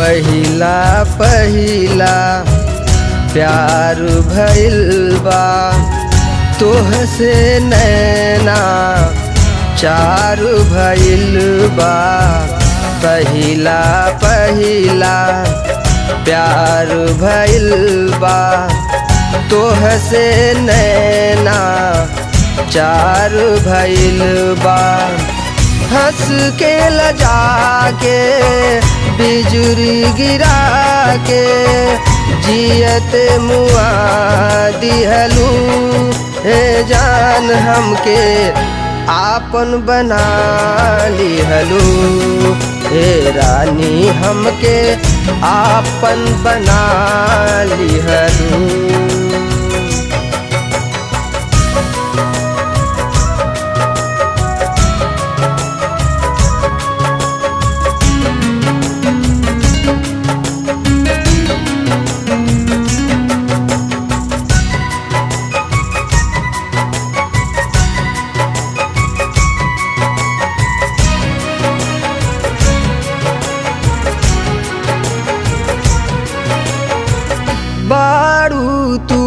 पहिला पहिला प्यार भइल बा तोहसे नैना चार भइल बा। पहिला पहिला प्यार भइल बा तोहसे नैना चार भइल बा। हंस के लजा के बिजुरी गिरा के जियत मुआ दिहलू। हे जान हमके आपन बना लिहलू। हे रानी हमके आपन बना लिहलू। बारू तू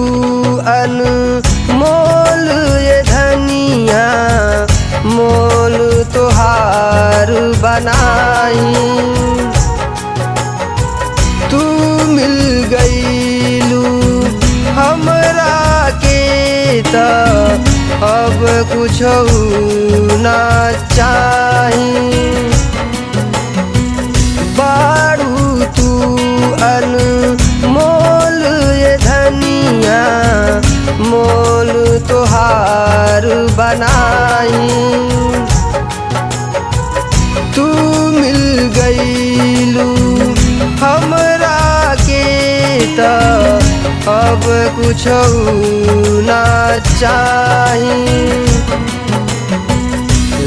अनमोल ये धनिया मोल तोहार बनाई। तू मिल गईलू हमरा के त अब कुछ ना चाही। बारू तू अनमोल ये धनिया मोल तोहार बनाई। तू मिल गईलू हमरा के त अब कुछ ना चाही।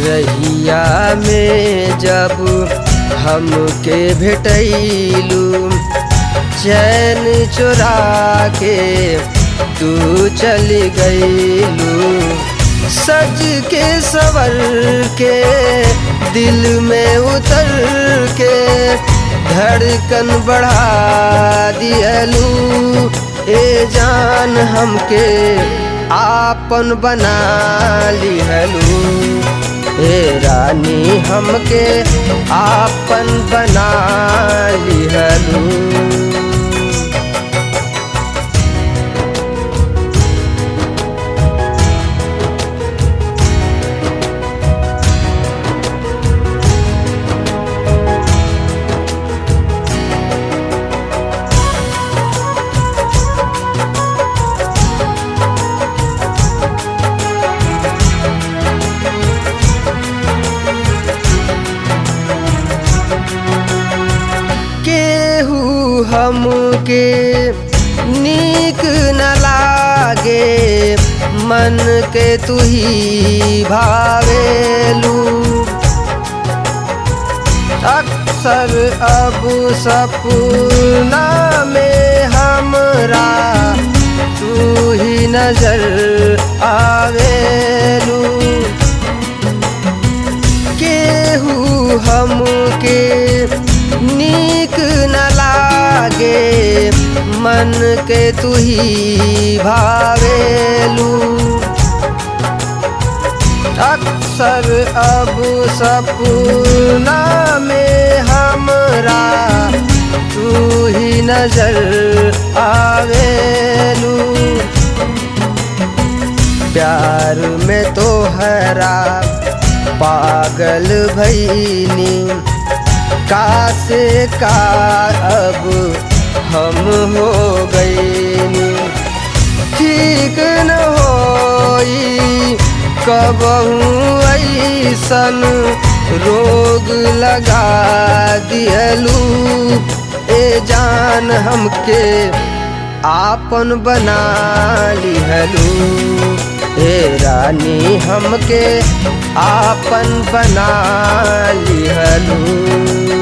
रहिया में जब हमके भेटैलू चैन चुरा के तू चली गईलू। सज के सवर के दिल में उतर के धड़कन बढ़ा दिहलू। ए जान हमके आपन बना लिहलू। हे रानी हमके आपन बना लिहलू। हमके नीक न लागे मन के तू ही भावेलू। अक्सर अब सपना में हमरा तू ही नजर आवेलू। केहू हमके नीक न लागे मन के तू ही भावेलू। अक्सर अब सपना में हमरा तू ही नजर आवेलू। प्यार में तोहरा पागल भईनी का से का अब हम हो गईनी। ठीक न होई कबहू ऐसन रोग लगा दिहलू। ए जान हमके आपन बना लिहलू। हे रानी हमके आपन बना लिहलू।